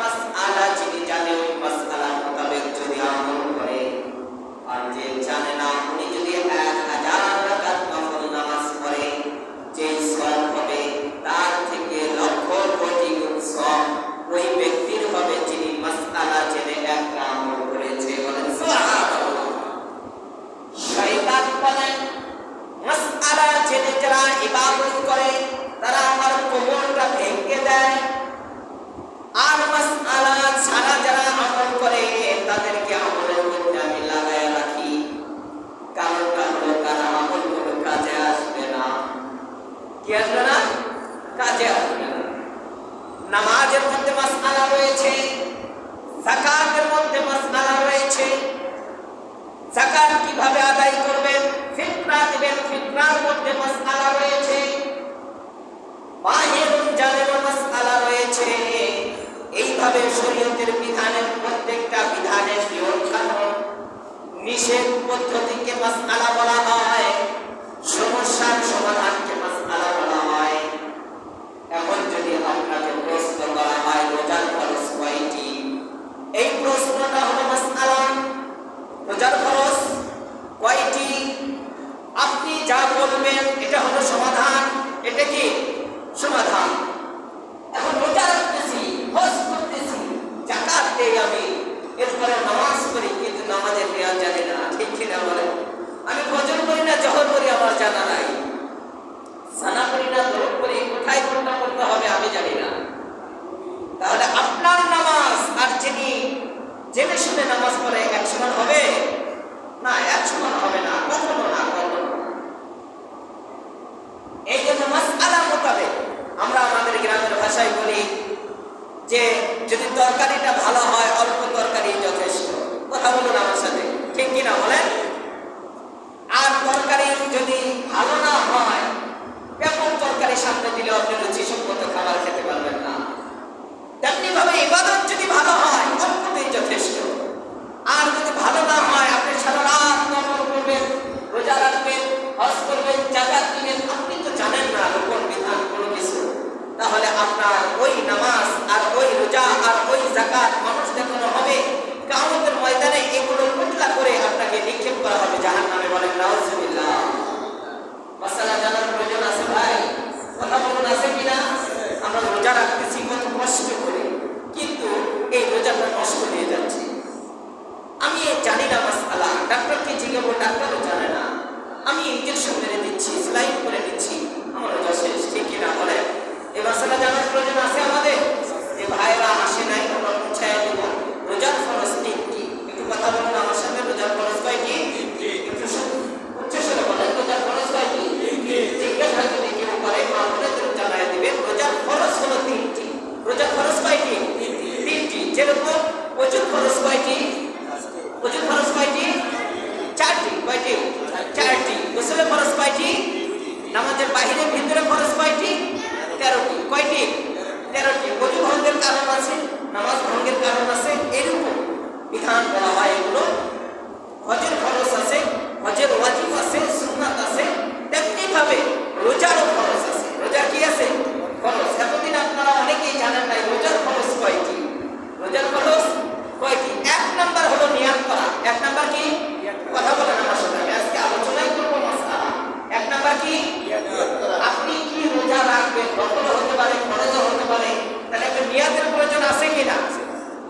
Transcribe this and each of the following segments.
মাসআলা যিনি জানে ওই মাসআলা মোতাবেক যদি আমল করে, আর যে জানে না উনি যদি 1000 রাকাত নফল নামাজ পড়ে, যে সওয়াব হবে তার থেকে লক্ষ কোটি গুণ সওয়াব ওই ব্যক্তির হবে যিনি মাসআলা জেনে একটা আমল করেছে। বলেন সুবহানাল্লাহ। শয়তান বলেন মাসআলা জেনে যারা ইবাদত করে তারা আমার কোমরটা ভেঙে দেয়, আর মাসআলা ছাড়া যারা আমল করে তাদেরকে আমলের মধ্যে আমি লাগায় রাখি। কারণটা হলো তারা আমলগুলো কাজে আসবে না। কি আসবে না? কাজে আসবে না। নামাজের মধ্যে মাসআলা রয়েছে, যাকাতের মধ্যে মাসআলা রয়েছে। যাকাত কিভাবে আদায় করবেন, ফিতরা দিবেন, ফিতরার মধ্যে মাসআলা রয়েছে। বাহিরুন জালের মাসআলা রয়েছে। এইভাবে শরীয়তের বিধানের প্রত্যেকটা বিধানের নিয়ম কানুন নিষেধ পদ্ধতিকে মাসআলা বলা হয়, সমস্যার সমাধানকে মাসআলা বলা হয়। এখন যদি আপনাকে প্রশ্ন করা হয় রোজার ফরজ কয়টি, এই প্রশ্নটা হলো মাসআলা। রোজার ফরজ কয়টি আপনি যা বলবেন এটা হলো সমাধান। এটা কি সমাধান? এখন রোজা রাখতেছি, হজ করতেছি, যাকাত দেই আমি, এরপরে নামাজ পড়ি, কিন্তু নামাজের রিয়াজ জানি না। ঠিক কিনা বলেন? আমি ফজর করি না, জোহর করি, আমার জানা নাই। সানা করি না, দরুদ করি, কোথায় কোনটা করতে হবে আমি জানি না। তাহলে আপনার নামাজ আর যিনি জেনে শুনে নামাজ পড়ে এক সমান হবে না? এক সমান হবে না, কখনো না, কখনো। এই জন্য মাসআলা মোতাবেক আমরা আমাদের গ্রামের ভাষায় বলি যে যদি তরকারিটা ভালো হয় অল্প তরকারি যথেষ্ট। কথা বলুন আমার সাথে, ঠিক কিনা বলেন? আর তরকারি যদি ভালো না হয়, ব্যাপক তরকারি সামনে দিলে আপনি রুচিসম্মত খাবার খেতে পারবেন না। তেমনি ভাবে ইবাদত যদি ভালো হয় অল্পতেই যথেষ্ট। আর যদি ভালো না হয়, আপনি সারা রাত নফল করবেন, রোজা রাখবেন, হজ করবেন, যাকাত দিবেন, আপনি তো জানেন না রকম বিধান কোনো কিছু, তাহলে আপনার ওই নামাজ আর ওই রোজা আর ওই যাকাত মানুষ দেখানো হবে। কিয়ামতের ময়দানে এগুলো কুটলা করে আপনাকে নিক্ষেপ করা হবে জাহান্নামে। বলেন নাউজুবিল্লাহ। মাসালা জানার প্রয়োজন আছে ভাই? কথা বলুন, আছে কিনা? আমরা রোজা রাখতেছি কত কষ্ট করে, কিন্তু এই রোজাটা নষ্ট হয়ে যাচ্ছে। আমি জানি না মাসআলা, ডাক্তারকে জিজ্ঞাসা, ডাক্তারও জানে না। আমি ইনজেকশন মেরে দিচ্ছি, সেলাইন করে দিচ্ছি, আমার রোজা শেষ। ঠিক কিনা বলেন? এই মাসআলা জানার প্রয়োজন আছে আমাদের। যে ভাইরা আসে নাই, আমরা পৌঁছায় দেব। রোজার ফরজ 3টি। একটু কথা বলুন আমার সাথে, রোজার ফরজ কয়টি? একটু উচ্চস্বরে বলেন, রোজার ফরজ কয়টি? জিজ্ঞাসা যদি কেউ করে আপনাদের জানায় দিবেন, রোজার ফরজ হলো 3টি। রোজার ফরজ কয়টি? 3টি। যেরকম ওযুর ফরজ কয়টি? ওযুর ফরজ কয়টি? 4টি। কয়টি? 4টি। গোসলের ফরজ কয়টি? নামাজের বাইরে ভিতরে ফরজ কয়টি? 13টি। কয়টি? 13টি। ওযু ভঙ্গের কারণ আছে, নামাজ ভঙ্গের কারণ আছে, এরকম বিধান বলা হয় এগুলো। হজের ফরজ আছে, হজের ওয়াজিব আছে, সুন্নাত আছে, তেমনি ভাবে রোজারও ফরজ আছে। রোজা কি আছে? ফরজ। এতদিন আপনারা অনেকেই জানেন নাই রোজার ফরজ কয়টি। রোজার ফরজ কয়টি? 1 নাম্বার হলো নিয়াত করা। 1 নাম্বার কি? কথা বলেন আমার সাথে, আমি আজকে আলোচনাই করব মাসআলা। 1 নাম্বার কি? আপনি কি রোজা রাখবেন, নফল হতে পারে, ফরজও হতে পারে, তাহলে একটা নিয়াতের প্রয়োজন আছে কি না?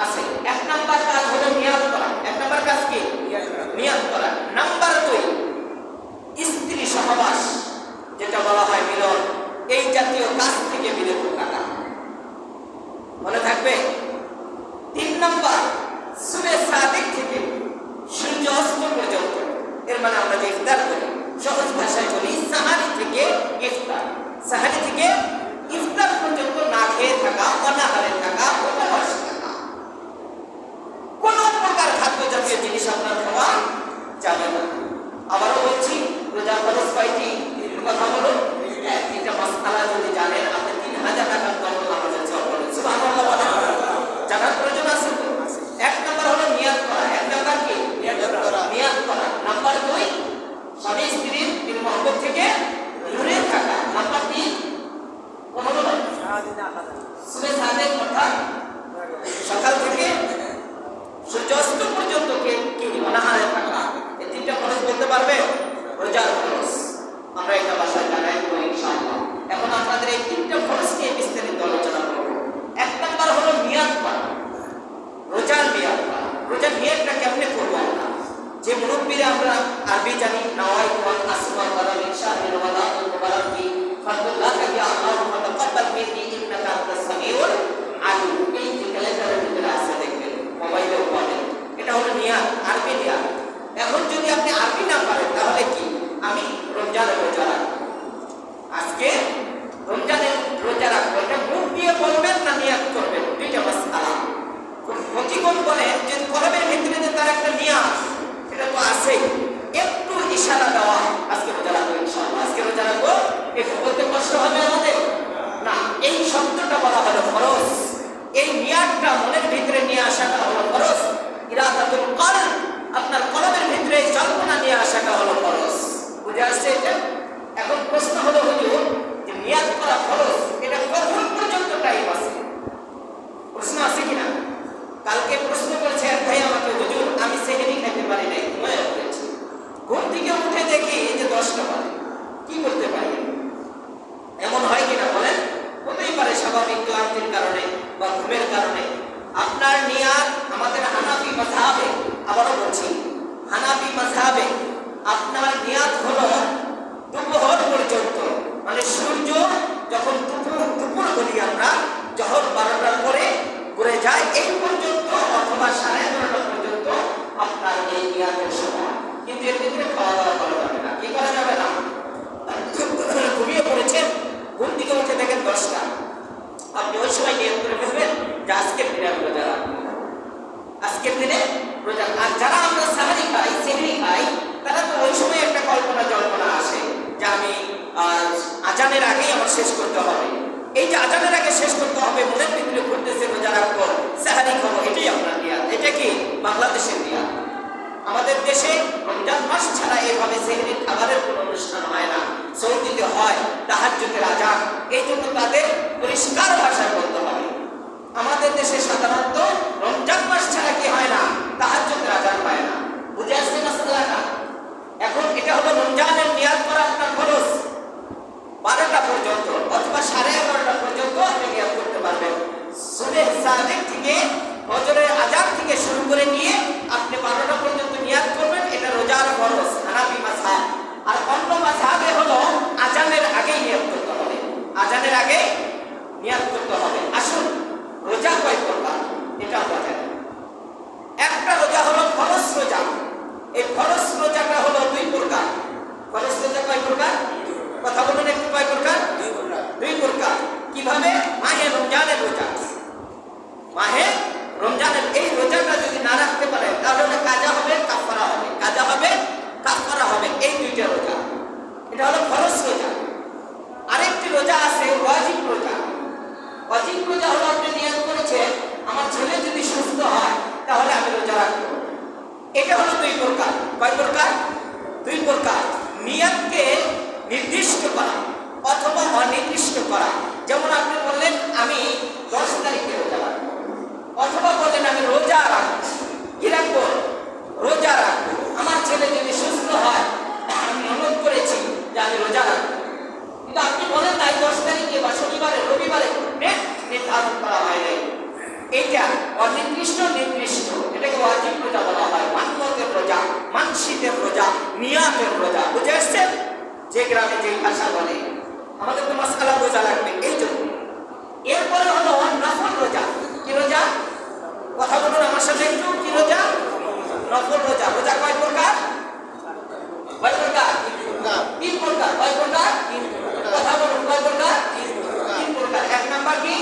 আছে। 1 নাম্বার কাজ হলো নিয়াত করা। 1 নাম্বার কাজ কি? নিয়াত করা। নাম্বার 2 স্ত্রী সহবাস, যেটা বলা হয় মিলন, এই জাতীয় কাজ থেকে বিরত থাকা। মনে থাকবে? 3 নাম্বার সুবে সাদিক থেকে সূর্য অস্ত পর্যন্ত, এর মানে আমরা যে ইফতার করি, সহজ ভাষায় বলি সাহারি থেকে ইফতার। সাহারি থেকে ইফতার পর্যন্ত না খেয়ে থাকা, অনাহারে থাকা, উপবাস থাকা। কোন প্রকার খাদ্য জাতীয় জিনিস আপনার খাওয়া যাবে না। আবারও বলছি, রোজা ফরজ কয়টি? কথা বলুন। এটা মাসআলা যদি জানেন, আপনি 3000 টাকা নফল নামাজের সওয়াব পাবেন। সুবহানাল্লাহ বলেন। জানার প্রয়োজন আছে তো? 1 নাম্বার হলো নিয়াত করা। 1 নাম্বার কি? নিয়াত করা। নাম্বার 2 স্বামী স্ত্রীর দিল মহব্বত থেকে দূরে থাকা। নাম্বার 3 সুবে সাদিক অর্থাৎ নিয়াত, আরবি নিয়াত। এখন যদি আপনি আরবি না পারেন তাহলে কি, আমি রমজানের রোজা রাখবো, আজকে রমজানের রোজা রাখবো, এটা মুখ দিয়ে বলবেন না নিয়াত করবেন, দুইটা মাসআলা। ফকিহগণ বলেন যে কলবের ভিতরে যে তার একটা নিয়াত, এটা তো আছেই, একটু ইশারা দেওয়া, আজকে রোজা রাখবো ইনশাআল্লাহ, আজকে রোজা রাখবো, একটু বলতে কষ্ট হবে আমাদের না, এই শব্দটা বলা হলো ফরজ, এই নিয়াতটা মনের ভিতরে নিয়ে আসাটা হলো ফরজ, ইরাদাতুল কলব, আপনার কলবের ভিতরে কল্পনা নিয়ে আসাটা হলো ফরজ। বুঝে আসছে এটা? এখন প্রশ্ন হলো হুজুর যে নিয়াত করা ফরজ, এটা কখন পর্যন্ত টাইম আছে? প্রশ্ন আছে কিনা? কালকে প্রশ্ন করেছে এক ভাই আমাকে, হুজুর আমি সেহরি খেতে পারি নাই, ঘুমিয়ে পড়েছি, ঘুম থেকে উঠে দেখি যে 10টা বাজে, কি করতে পারি? এমন হয় কিনা বলেন? হতেই পারে স্বাভাবিক ক্লান্তির কারণে বা ঘুমের কারণে। আপনার নিয়াত আমাদের হানাফি মাযহাবে, আবারও বলছি হানাফি মাযহাবে আপনার নিয়াত হলো দুপুর পর্যন্ত, মানে সূর্য যখন দুপুর বলি আমরা, যখন 12টার পরে ঘুরে যায় এই পর্যন্ত অথবা 11:30 পর্যন্ত আপনার এই নিয়াতের সময়, কিন্তু এর ভিতরে খাওয়া দাওয়া করা যাবে না। কি করা যাবে না? ঘুমিয়ে পড়েছেন, ঘুম থেকে উঠে দেখেন 10টা, আপনি ওই সময় নিয়ত করে ফেলবেন যে আজকের দিনে আমি রোজা রাখবো, আজকের দিনে রোজা। আর যারা আমরা সাহারি খাই, সেহরি খাই, তারা তো ওই সময় একটা কল্পনা জল্পনা আসে যে আমি আজানের আগেই আমার শেষ করতে হবে, এই যে আজানের আগে শেষ করতে হবে মনের ভিতরে ঘুরতেছে রোজা রাখবো, সাহারি খাবো, এটাই আপনার নিয়াত। এটা কি বাংলাদেশের নিয়াত? আমাদের দেশে রমজান মাস ছাড়া এভাবে সেহরির খাবারের কোনো অনুষ্ঠান হয় না, সৌদিতে হয় তাহাজ্জুদের আজান, এই জন্য তাদের পরিষ্কার ভাষায় বলতে হবে। আমাদের দেশে সাধারণত রমজান মাস ছাড়া কি হয় না, তাহাজ্জুদের আজান হয় না। বুঝে আসছে মাসআলাটা? এখন এটা হলো রমজানের নিয়াত করা আপনার খরচ, 12টা পর্যন্ত অথবা 11:30 পর্যন্ত আপনি নিয়াত করতে পারবেন। সুবহ সাদিক থেকে ফজরের আজান থেকে শুরু করে নিয়ে আপনি 12টা পর্যন্ত নিয়াত করবেন, এটা রোজার ফরজ হানাফি মাযহাব। আর অন্য মাযহাবে হলো আজানের আগেই নিয়াত করতে হবে, আজানের আগে নিয়াত করতে হবে। আসুন রোজা কয় প্রকার এটা আমরা জানি। একটা রোজা হলো ফরজ রোজা, এই ফরজ রোজাটা হলো 2 প্রকার। ফরজ রোজা কয় প্রকার? কথা বলুন একটু, কয় প্রকার? 2 প্রকার। কিভাবে? মাহে রমজানের রোজা, মাহে রমজানের এই রোজাটা যদি না রাখতে পারে তাহলে কাজা হবে, কাফারা হবে, কাজা হবে, কাফারা হবে, এই 2টা রোজা, এটা হলো ফরজ রোজা। আরেকটি রোজা আছে ওয়াজিব রোজা। ওয়াজিব রোজা হলো আপনি নিয়ত করেছেন আমার ছেলে যদি সুস্থ হয় তাহলে আমি রোজা রাখবো, এটা হলো 2 প্রকার। কয় প্রকার? 2 প্রকার। নিয়তকে নির্দিষ্ট করা অথবা অনির্দিষ্ট করা, যেমন আপনি বললেন আমি 10 তারিখে রোজা রাখবো, অথবা বললেন আমি রোজা রাখবো, কি রাখবো? রোজা রাখবো। আমার ছেলে যদি সুস্থ হয় আমি নিয়ত করেছি যে আমি রোজা রাখবো, কিন্তু আপনি বলেন নাই 10 তারিখে বা শনিবারে রবিবারে, নির্ধারণ করা হয় নাই, এইটা অনির্দিষ্ট নির্দিষ্ট, এটাকে ওয়াজিব রোজা বলা হয়, মান্যতের রোজা, মানসিকের রোজা, নিয়াতের রোজা। বুঝে আসছেন? যে গ্রামে যেই ভাষা বলে, আমাদের তো মাসআলা রোজা লাগবে এই জন্য। এরপরে হলো নফল রোজা। কি রোজা? কথা বলুন আমার সাথে একটু, কি রোজা? নফল রোজা। রোজা কয় প্রকার? কয় প্রকার? 3 প্রকার। কয় প্রকার? 3 প্রকার। কথা বলুন কয় প্রকার? 3 প্রকার। 1 নাম্বার কি?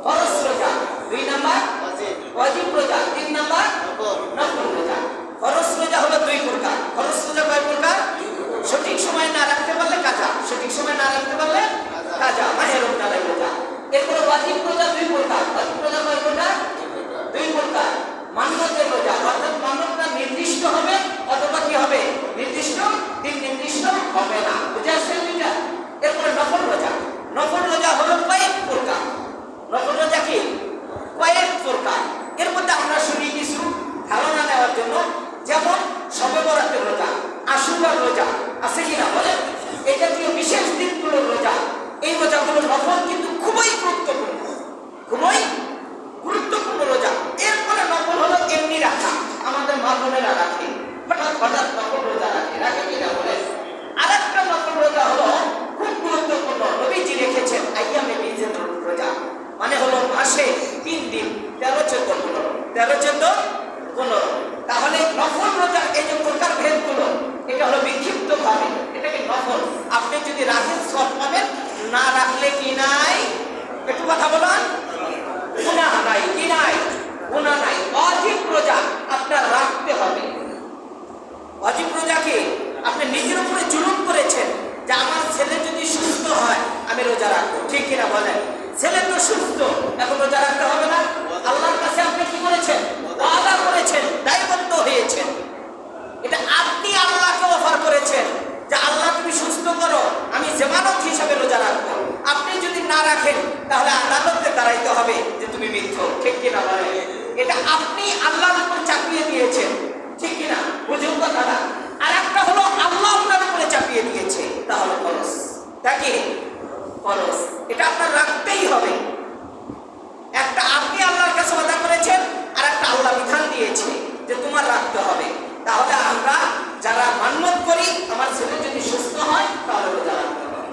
ফরজ রোজা, 2 নাম্বার ওয়াজিব রোজা, 3 নাম্বার নফল রোজা। ফরজ রোজা হলো 2 প্রকার। ফরজ রোজা কয় প্রকার? সঠিক সময় না রাখতে পারলে কাজা, সঠিক সময় না রাখতে পারলে কাজা, মাহে রমজানের রোজা। এরপরে ওয়াজিব রোজা 2 প্রকার। ওয়াজিব রোজা কয় প্রকার? 2 প্রকার। মান্যতের রোজা, অর্থাৎ মান্যতটা নির্দিষ্ট হবে অথবা কি হবে? নির্দিষ্ট, দিন নির্দিষ্ট হবে না। বুঝে আসছেন এটা? এরপরে নফল রোজা। নফল রোজা হলো কয়েক প্রকার। নফল রোজা কি? কয়েক প্রকার। এর মধ্যে আমরা শুনি কিছু ধারণা নেওয়ার জন্য, যেমন শবে বরাতের রোজা, আশুরার রোজা, আছে কিনা বলেন? এই জাতীয় বিশেষ দিনগুলোর রোজা, এই রোজাগুলো নফল কিন্তু খুবই গুরুত্বপূর্ণ, খুবই গুরুত্বপূর্ণ রোজা। এরপরে নফল হলো এমনি রাখা, আমাদের মা বোনেরা রাখে, হঠাৎ হঠাৎ নফল রোজা রাখে, রাখে কিনা বলেন? আরেকটা নফল রোজা হলো খুব গুরুত্বপূর্ণ, নবীজি রেখেছেন আইয়ামে বীজের রোজা, মানে হলো মাসে 3 দিন, 13, 14, 15, 13, 14, 15। তাহলে নফল রোজার এই যে প্রকার ভেদগুলো, এটা হলো বিক্ষিপ্ত ভাবে, এটাকে নফল। আপনি যদি রাখেন সব পাবেন, না রাখলে কি নাই? একটু কথা বলুন। গুনাহ নাই, কি নাই? গুনাহ নাই। ওয়াজিব রোজা আপনার রাখতে হবে। ওয়াজিব রোজা কি? আপনি নিজের উপরে জুলুম করেছেন যে আমার ছেলে যদি সুস্থ হয় আমি রোজা রাখবো, ঠিক কিনা বলেন? ছেলে তো সুস্থ, এখন রোজা রাখতে হবে না? আল্লাহর কাছে আপনি কি করেছেন? ওয়াদা করেছেন, দায়বদ্ধ হয়েছেন। এটা আপনি আল্লাহকে অফার করেছেন যে আল্লাহ তুমি সুস্থ করো, আমি জামানত হিসাবে রোজা রাখবো। আপনি যদি না রাখেন তাহলে আদালতে দাঁড়াইতে হবে যে তুমি মিথ্যক, ঠিক কিনা বলেন? এটা আপনি আল্লাহর উপর চাপিয়ে দিয়েছেন, ঠিক কিনা? বুঝুন কথাটা। আর একটা হলো আল্লাহ আপনার উপরে চাপিয়ে দিয়েছে, তাহলে ফরজ। তাকে ফরজ, এটা আপনার রাখতেই হবে। একটা আপনি আল্লাহর কাছে ওয়াদা করেছেন, আর একটা আল্লাহ বিধান দিয়েছে যে তোমার রাখতে হবে। তাহলে আমরা যারা মান্যত করি আমার ছেলে যদি সুস্থ হয় তাহলে রোজা রাখতে হবে।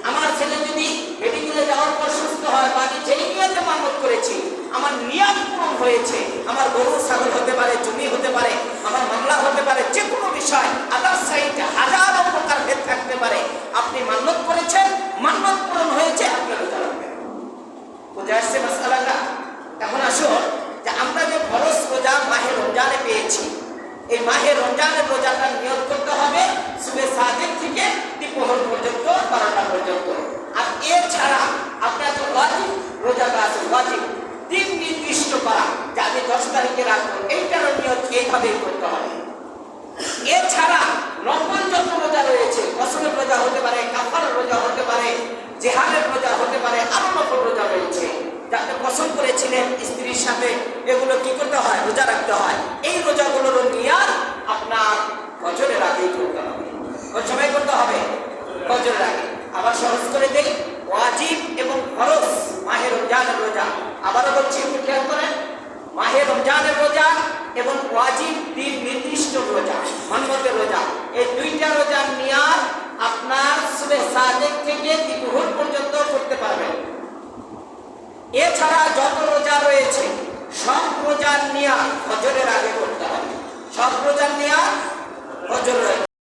আমার ছেলে যদি মেডিকেলে যাওয়ার পর সুস্থ হয়, বা আমি যেই নিয়তে মান্যত করেছি আমার নিয়ত পূরণ হয়েছে, আমার গরু ছাগল হতে পারে, জমি হতে পারে, আমার মামলা হতে পারে, যে কোনো বিষয় আদার্স সাইডে হাজারো প্রকার ভেদ থাকতে পারে, আপনি মান্যত করেছেন, মান্যত পূরণ হয়েছে, আপনি রোজা রাখবেন। বুঝে আসছে মাসআলাটা? এখন আসুন যে আমরা যে ফরজ রোজা মাহে রমজানে পেয়েছি, এই মাহে রমজানের রোজাটা নিয়ত করতে হবে সুবে সাদিক থেকে দ্বিপ্রহর পর্যন্ত, 12টা পর্যন্ত। আর এছাড়া আপনার যে ওয়াজিব রোজাটা আছে, ওয়াজিব দিন নির্দিষ্ট করা যে আমি 10 তারিখে রাখবো, এইটারও নিয়ত এইভাবেই করতে হবে। এছাড়া নফল যত রোজা রয়েছে, কসমের রোজা হতে পারে, কাফারের রোজা হতে পারে, জেহাদের রোজা হতে পারে, আরো নফল রোজা রয়েছে যাতে কসম করেছিলেন স্ত্রীর সাথে, এগুলো কি করতে হয়? রোজা রাখতে হয়। এই রোজাগুলোর নিয়ত আপনার ফজরের আগেই করতে হবে। কোন সময় করতে হবে? ফজরের আগে। আবার সহজ করে দেই, ওয়াজিব এবং ফরজ মাহে রমজানের রোজা, আবারও বলছি একটু খেয়াল করেন, মাহে রমজানের রোজা এবং ওয়াজিব দিন নির্দিষ্ট রোজা, মান্যতের রোজা, এই দুইটা রোজার নিয়ত আপনার সুবে সাদিক থেকে দ্বিপ্রহর পর্যন্ত করতে পারবেন। এছাড়া যত রোজা রয়েছে সব রোজার নিয়ত ফজরের আগে করতে হবে। সব রোজার নিয়ত ফজরের